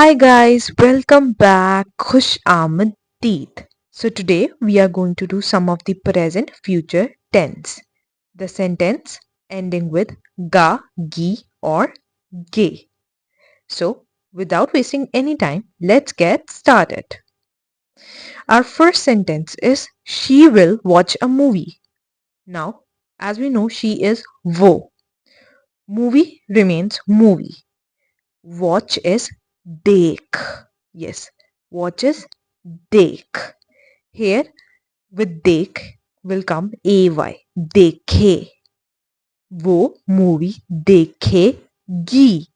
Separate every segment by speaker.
Speaker 1: Hi guys, welcome back. Khush Ahmed Teeth. So today we are going to do some of the present future tense. The sentence ending with ga, gi or ge. So without wasting any time, let's get started. Our first sentence is she will watch a movie. Now, as we know, she is wo. Movie remains movie. Watch is dekh. Yes, watch is dekh. Here with dekh will come ay. Dekhe. वो movie देखेगी.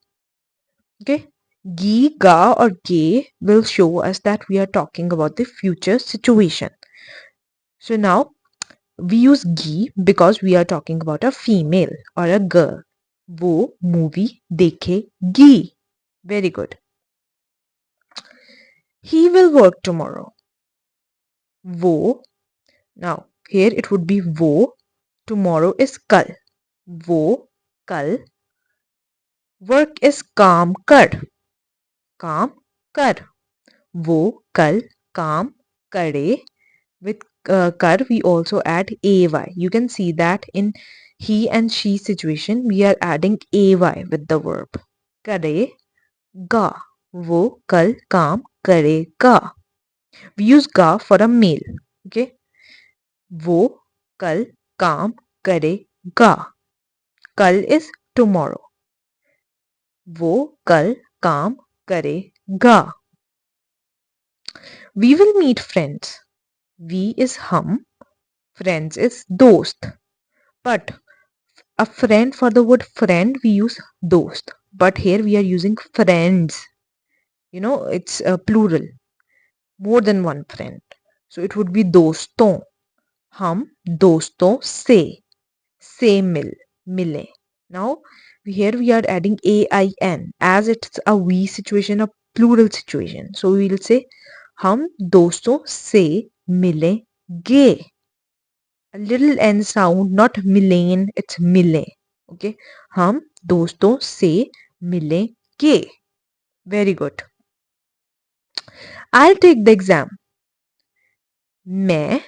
Speaker 1: Okay. Gi, ga or ge will show us that we are talking about the future situation. So now we use gi because we are talking about a female or a girl. वो movie देखेगी. Very good. He will work tomorrow. वो. Now here it would be वो. Tomorrow is kal. वो कल. Work is काम कर. काम कर. वो कल काम करे. With kar we also add ay. You can see that in he and she situation we are adding ay with the verb. करेगा. वो कल काम करेगा. We use ga for a male. Okay. वो कल काम करेगा. कल is tomorrow. वो कल काम करेगा. We will meet friends. We is हम. Friends is दोस्त. But a friend, for the word friend we use दोस्त. But here we are using friends. You know, it's a plural. More than one friend. So it would be दोस्तों. हम दोस्तों से मिले. Now here we are adding ain as it's a we situation, a plural situation. So we will say हम दोस्तों से मिलेंगे. A little n sound, not मिलेन, it's मिले. Okay, हम दोस्तों से मिलेंगे. Very good. I'll take the exam. मैं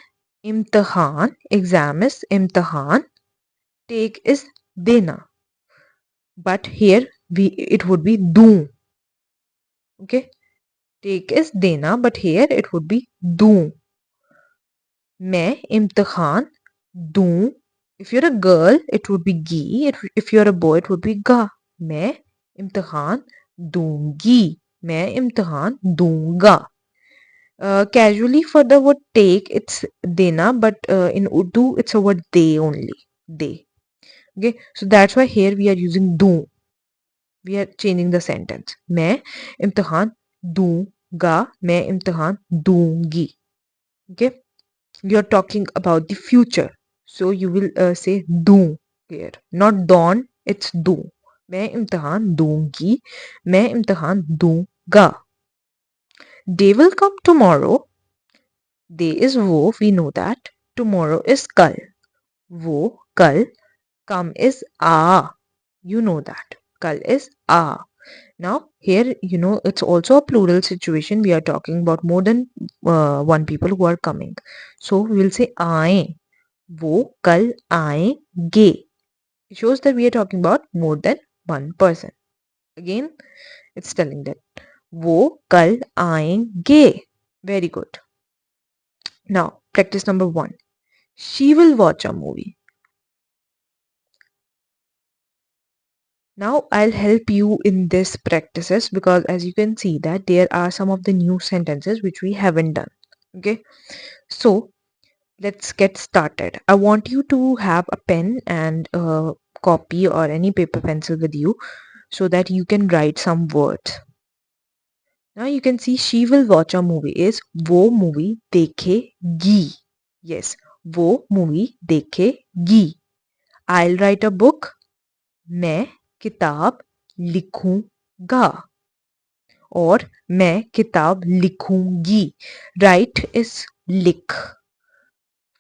Speaker 1: इम्तिहान, exam is इम्तिहान, take is देना. But here it would be दूं. Okay, take is देना, but here it would be दूं. मैं इम्तिहान दूं. If you're a girl, it would be गी. If you're a boy, it would be गा. मैं इम्तिहान दूंगी. मैं इम्तिहान दूंगा. Casually for the word take, it's देना, but in Urdu, it's a word they only. They. Okay, so that's why here we are using दूं. We are changing the sentence. मैं इम्तिहान दूंगा. मैं इम्तिहान दूंगी. Okay, you're talking about the future, so you will say दूं here, not dawn. It's दूं. मैं इम्तिहान दूंगी. मैं इम्तिहान दूंगा. They will come tomorrow. They is वो, we know that. Tomorrow is कल. वो कल. Come is uh. You know that. Kal is uh. Now here, you know, it's also a plural situation. We are talking about more than one people who are coming. So we will say आए. वो कल आएंगे. It shows that we are talking about more than one person. Again, it's telling that वो कल आएंगे. Very good. Now, practice number 1. She will watch a movie. Now I'll help you in this practices because as you can see that there are some of the new sentences which we haven't done. Okay, so let's get started. I want you to have a pen and a copy or any paper pencil with you so that you can write some words. Now you can see she will watch a movie is वो movie देखेगी. Yes, वो movie देखेगी. I'll write a book. मैं किताब लिखूंगा. और मैं किताब लिखूंगी. Write is लिख.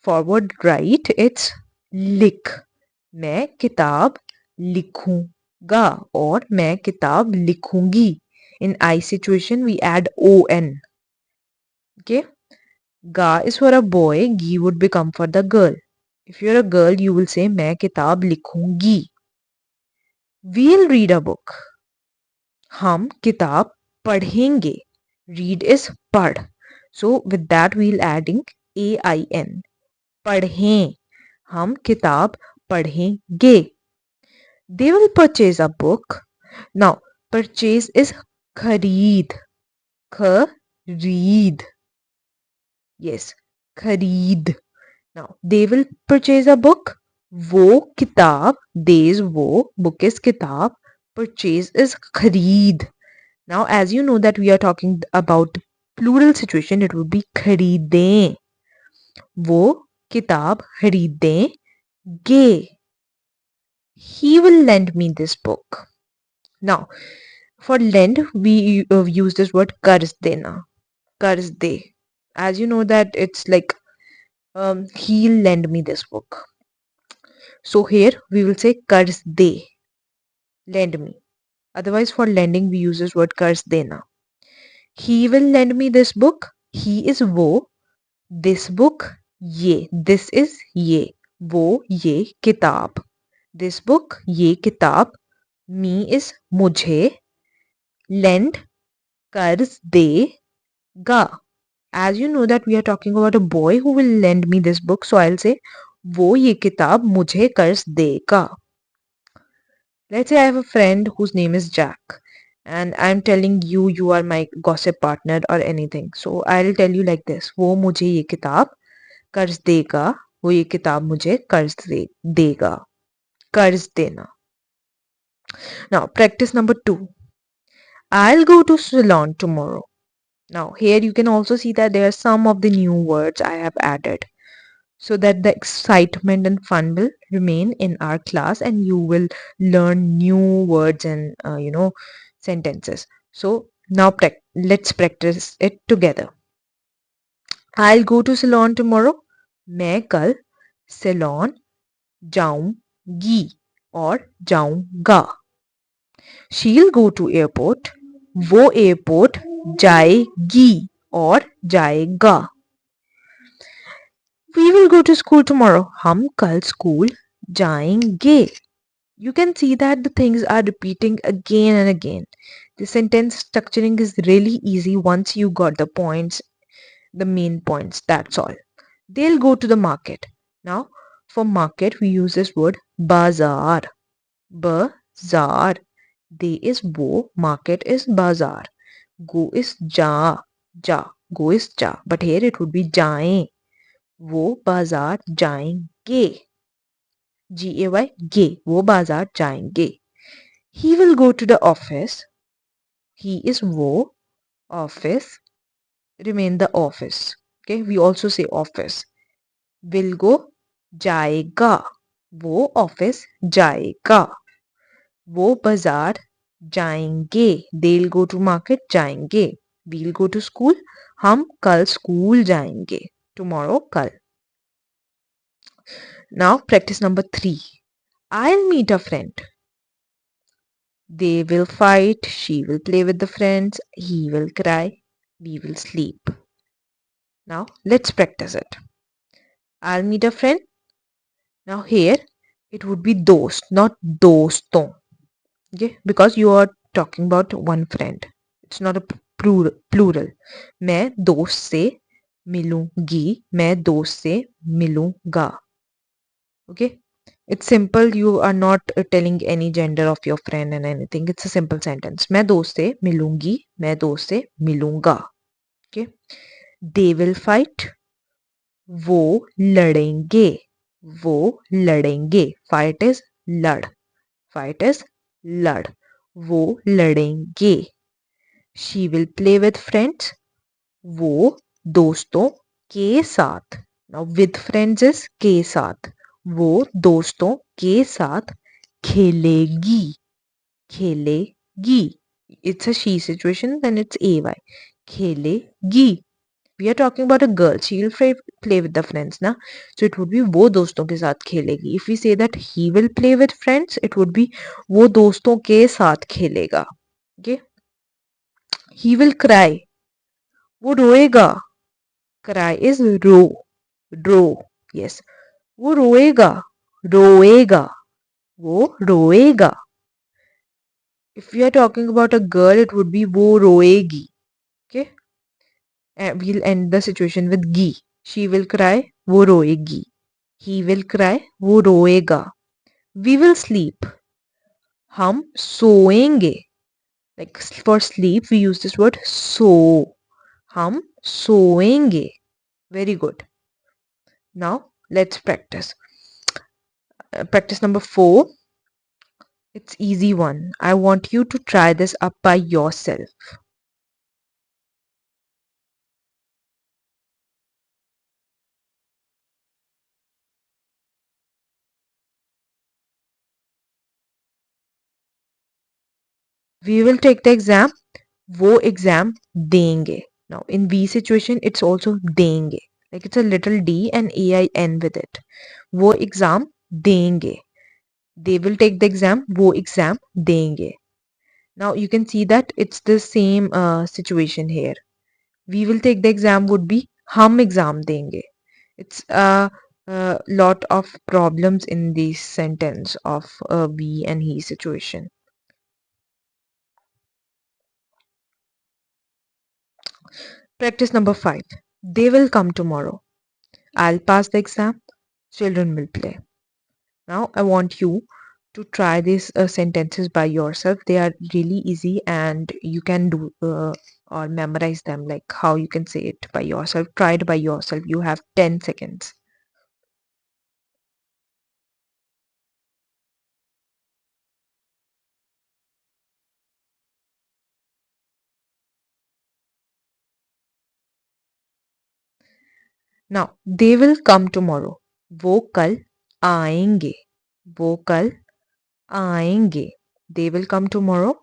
Speaker 1: Forward write it's लिख. मैं किताब लिखूंगा और मैं किताब लिखूंगी. In I situation, we add on. Okay. Ga is for a boy, gi would become for the girl. If you're a girl, you will say मैं किताब लिखूंगी. We'll read a book. हम किताब पढ़ेंगे. Read is पढ़. So with that we'll adding ain. पढ़ें. हम किताब पढ़ेंगे. They will purchase a book. Now purchase is खरीद. खरीद. Yes, खरीद. Now they will purchase a book. वो किताब, they is वो, book is किताब, purchase is खरीद. Now as you know that we are talking about plural situation, it would be खरीदें. वो किताब खरीदेंगे. He will lend me this book. Now for lend we use this word कर्ज देना. कर्ज दे. As you know that it's like he'll lend me this book. So here we will say कर्ज दे. Lend me. Otherwise for lending we use this word कर्ज देना. He will lend me this book. He is वो. This book ये. This is ये. वो ये किताब. This book ये किताब. Me is मुझे. Lend कर्ज देगा. As you know that we are talking about a boy who will lend me this book, so I'll say वो ये किताब मुझे कर्ज देगा. Let's say I have a friend whose name is Jack and I'm telling you you are my gossip partner or anything. So I'll tell you like this. वो मुझे ये किताब कर्ज देगा. वो ये किताब मुझे कर्ज देगा. कर्ज देना. Now practice number 2. I'll go to salon tomorrow. Now here you can also see that there are some of the new words I have added, so that the excitement and fun will remain in our class and you will learn new words and sentences. So now let's practice it together. I'll go to salon tomorrow. मैं कल salon जाऊंगी और जाऊंगा. She'll go to airport. वो airport जाएगी और जाएगा. We will go to school tomorrow. हम कल school जाएंगे. You can see that the things are repeating again and again. The sentence structuring is really easy once you got the points, the main points. That's all. They'll go to the market. Now, for market, we use this word bazaar. Bazaar. They is wo, market is bazaar. Go is ja. Ja. Go is ja. But here it would be jaएं. वो बाजार जाएंगे. GAY गे. वो बाजार जाएंगे. He will go to the office. He is वो. Office. Remain the office. Okay. We also say office. Will go जाएगा. वो office जाएगा. वो बाजार जाएंगे. They'll go to market जाएंगे. We'll go to school. हम कल स्कूल जाएंगे. Tomorrow कल. Now practice number 3. I'll meet a friend. They will fight. She will play with the friends. He will cry. We will sleep. Now let's practice it. I'll meet a friend. Now here it would be dost, not doston. Okay, because you are talking about one friend. It's not a plural. मैं दोस्त से मिलूंगी. मैं दोस्त से मिलूंगा. Okay. It's simple. You are not telling any gender of your friend and anything. It's a simple sentence. मैं दोस्त से मिलूंगी. मैं दोस्त से मिलूंगा. Okay. They will fight. वो लड़ेंगे. वो लड़ेंगे. Fight is लड़. Fight is लड़. वो लड़ेंगे. She will play with friends. वो दोस्तों के साथ. Now with friends is के साथ. वो दोस्तों के साथ खेलेगी. खेलेगी. It's a she situation, then it's AY. खेलेगी. We are talking about a girl. She will play with the friends, na? So it would be वो दोस्तों के साथ खेलेगी. If we say that he will play with friends, it would be वो दोस्तों के साथ खेलेगा. Okay? he will cry. वो रोएगा. Cry is row. Yes. वो रोएगा. रोएगा. वो रोएगा. If we are talking about a girl, it would be वो रोएगी. Okay. And we'll end the situation with गी. She will cry. वो रोएगी. He will cry. वो रोएगा. We will sleep. हम सोएंगे. Like for sleep, we use this word so. हम सोएंगे. Very good. Now let's practice. Practice number 4. It's easy one. I want you to try this up by yourself. We will take the exam. वो exam देंगे. Now in V situation, it's also देंगे. Like it's a little d and ain with it. वो exam देंगे. They will take the exam. वो exam देंगे. Now you can see that it's the same situation here. We will take the exam would be हम exam देंगे. It's a lot of problems in this sentence of we and he situation. Practice number 5. They will come tomorrow. I'll pass the exam. Children will play. Now I want you to try these sentences by yourself. They are really easy and you can do or memorize them, like how you can say it by yourself. Try it by yourself. You have 10 seconds. Now they will come tomorrow. वो कल आएंगे. वो कल आएंगे. They will come tomorrow.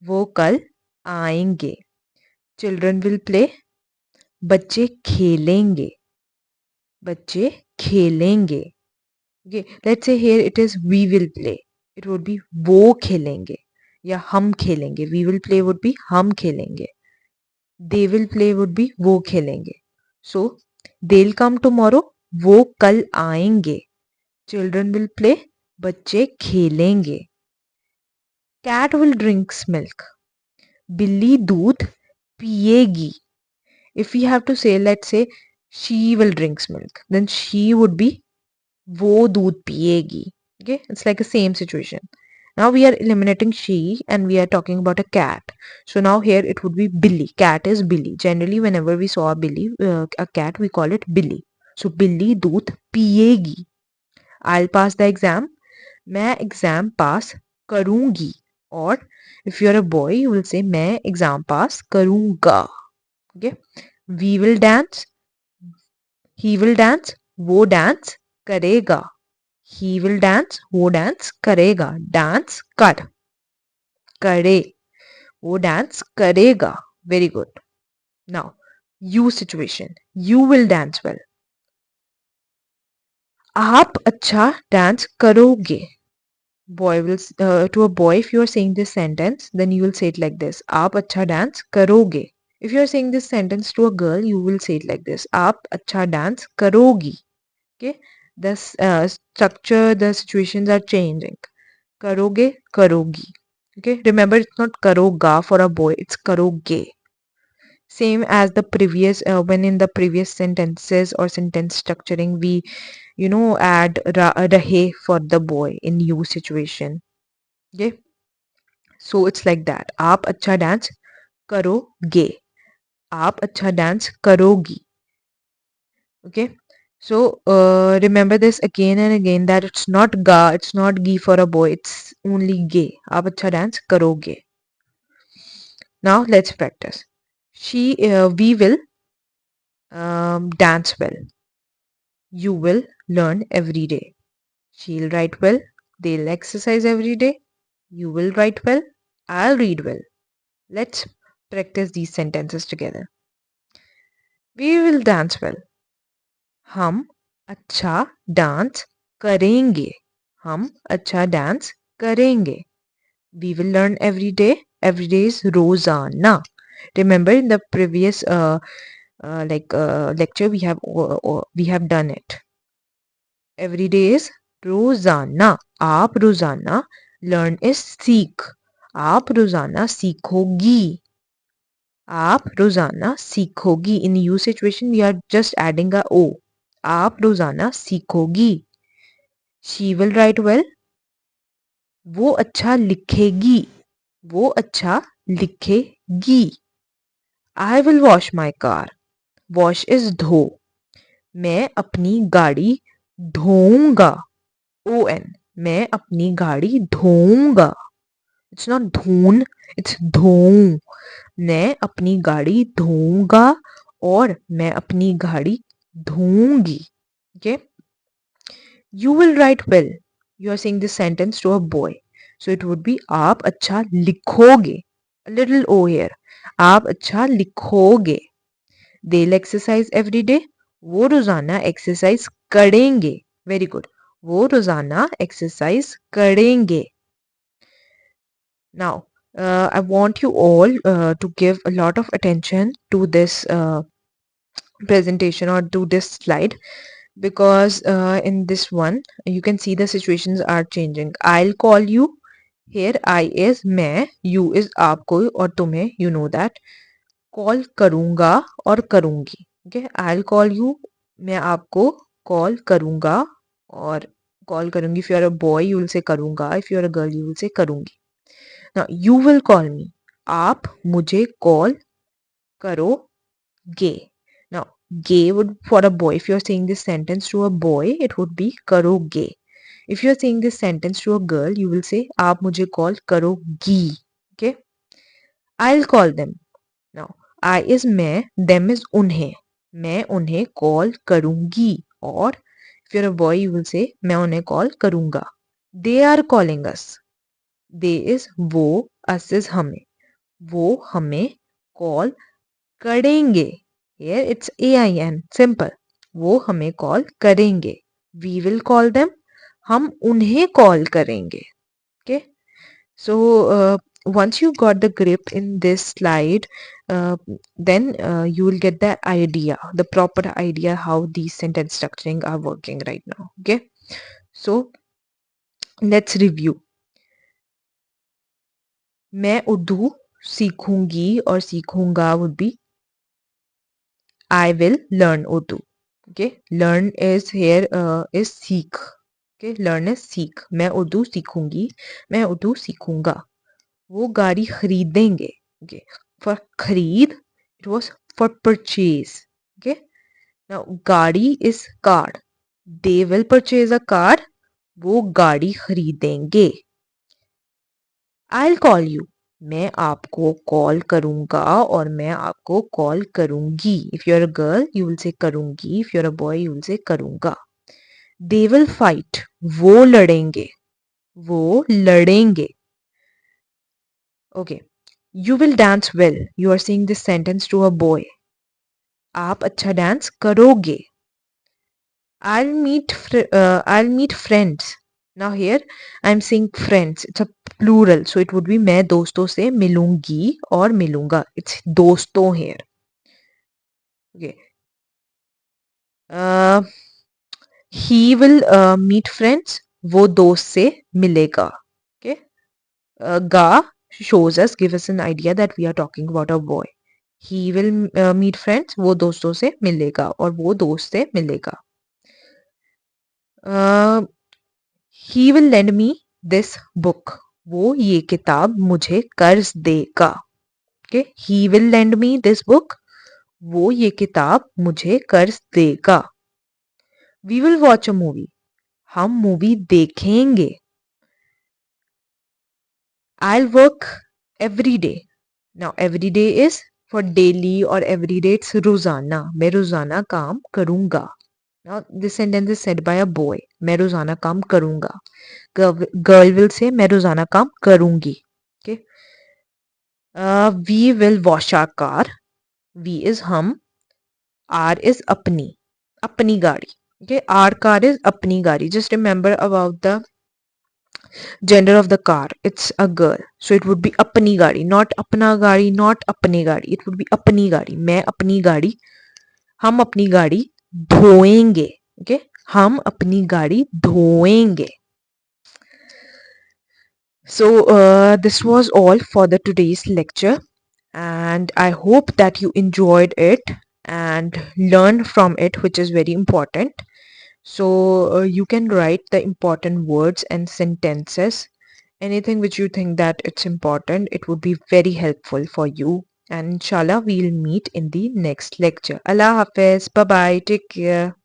Speaker 1: वो कल आएंगे. Children will play. बच्चे खेलेंगे. बच्चे खेलेंगे. Okay, let's say here it is we will play. It would be वो खेलेंगे या हम खेलेंगे. We will play would be हम खेलेंगे. They will play would be वो खेलेंगे. So they'll come tomorrow. वो कल आएंगे. Children will play. बच्चे खेलेंगे. Cat will drink milk. बिल्ली दूध पिएगी. If we have to say, let's say she will drink milk, then she would be वो दूध पिएगी. Okay, it's like the same situation. Now we are eliminating she and we are talking about a cat. So now here it would be Billy. Cat is Billy. Generally, whenever we saw a cat, we call it Billy. So बिल्ली दूध पिएगी. I'll pass the exam. मैं exam pass करूँगी. Or if you're a boy, you will say मैं exam pass करूँगा. Okay. We will dance. He will dance. वो dance करेगा. He will dance. वो dance करेगा. Dance कर. करे. वो dance करेगा. Very good. Now, you situation. You will dance well. आप अच्छा dance करोगे. Boy will to a boy, if you are saying this sentence, then you will say it like this. आप अच्छा dance करोगे. If you are saying this sentence to a girl, you will say it like this. आप अच्छा dance करोगी. Okay, the structure, the situations are changing. करोगे, करोगी. Okay, remember it's not karoga for a boy, it's karoge. Same as the previous, when in the previous sentences or sentence structuring, we, add rahe for the boy in you situation. Okay, so it's like that. आप अच्छा dance करोगे. आप अच्छा dance करोगी. Okay. So remember this again and again that it's not ga, it's not gi for a boy, it's only ge. आप अच्छा dance करोगे. Now let's practice. We will dance well. You will learn every day. She'll write well. They'll exercise every day. You will write well. I'll read well. Let's practice these sentences together. We will dance well. हम अच्छा dance करेंगे. हम अच्छा dance करेंगे. We will learn every day. Every day is रोजाना. Remember in the previous lecture we have done it. Every day is रोजाना. आप रोजाना learn is सीख. आप रोजाना सीखोगी. आप रोजाना सीखोगी. In you situation we are just adding a o. आप रोजाना सीखोगी. She will write well. वो अच्छा लिखेगी. वो अच्छा लिखेगी. I will wash my car. Wash is धो. मैं अपनी गाड़ी धोऊंगा. ON. मैं अपनी गाड़ी धोऊंगा. It's not धोन, it's धोऊं. मैं अपनी गाड़ी धोऊंगा और मैं अपनी गाड़ी धोऊंगी. Okay? You will write well. You are saying this sentence to a boy. So it would be आप अच्छा लिखोगे. A little O here. आप अच्छा लिखोगे. They'll exercise every day. वो रोजाना exercise करेंगे. Very good. वो रोजाना exercise करेंगे. Now, I want you all to give a lot of attention to this presentation or to this slide, because in this one you can see the situations are changing. I'll call you. Here I is मैं, you is आपको और तुम्हें, you know that. Call करूँगा और करूँगी. Okay, I'll call you. मैं आपको call करूँगा और call करूँगी. If you are a boy you will say करूँगा. If you are a girl you will say करूँगी. Now you will call me. आप मुझे call करोगे. Now gay would for a boy. If you are saying this sentence to a boy, it would be करोगे. If you are saying this sentence to a girl, you will say आप मुझे call करोगी. Okay? I'll call them. Now I is मैं, them is उन्हें. मैं उन्हें call करूँगी. और if you're a boy, you will say मैं उन्हें call करूँगा. They are calling us. They is वो, us is हमें. वो हमें call करेंगे. Here it's AIN. Simple. वो हमें call करेंगे. We will call them. हम उन्हें call करेंगे. Okay. So once you got the grip in this slide, then you will get the idea, the proper idea how these sentence structuring are working right now. Okay. So let's review. मैं उर्दू सीखूंगी और सीखूंगा would be I will learn Urdu. Okay, learn is here is सीख. Okay, learn is सीख. मैं उर्दू सीखूंगी. मैं उर्दू सीखूंगा. वो गाड़ी खरीदेंगे. Okay, for खरीद it was for purchase. Okay, now गाड़ी is car. They will purchase a car. वो गाड़ी खरीदेंगे. I'll call you. मैं आपको कॉल करूंगा और मैं आपको कॉल करूंगी. If you're a girl, you will say करूंगी. If you're a boy, you will say करूंगा. They will fight. वो लड़ेंगे. वो लड़ेंगे. Okay. You will dance well. You are saying this sentence to a boy. आप अच्छा dance करोगे. I'll meet friends. Now here I'm saying friends. It's a plural, so it would be मैं दोस्तों से मिलूंगी और मिलूंगा. It's दोस्तों here. Okay. He will meet friends. वो दोस्त से मिलेगा. Okay. Ga shows us, give us an idea that we are talking about a boy. He will meet friends. वो दोस्तों से मिलेगा और वो दोस्त से मिलेगा. He will lend me this book. वो ये किताब मुझे कर्ज देगा. Okay. He will lend me this book. वो ये किताब मुझे कर्ज देगा. We will watch a movie. हम मूवी देखेंगे. I'll work every day. Now every day is for daily or every day it's रोजाना. मैं रोजाना काम करूंगा. Now this sentence is said by a boy. मैं रोजाना काम करूंगा. Girl will say मैं रोजाना काम करूंगी. Okay. We will wash our car. We is हम. R is अपनी. अपनी गाड़ी. Okay. Our car is अपनी गाड़ी. Just remember about the Gender of the car, it's a girl, so it would be apni gadi, not apna gadi, not apni gadi. It would be apni gadi. मैं अपनी गाड़ी, हम अपनी गाड़ी धोएंगे. Okay, हम अपनी गाड़ी धोएंगे. So this was all for the today's lecture, and I hope that you enjoyed it and learned from it, which is very important. So you can write the important words and sentences, anything which you think that it's important. It would be very helpful for you, and inshallah we'll meet in the next lecture. Allah Hafiz, bye bye, take care.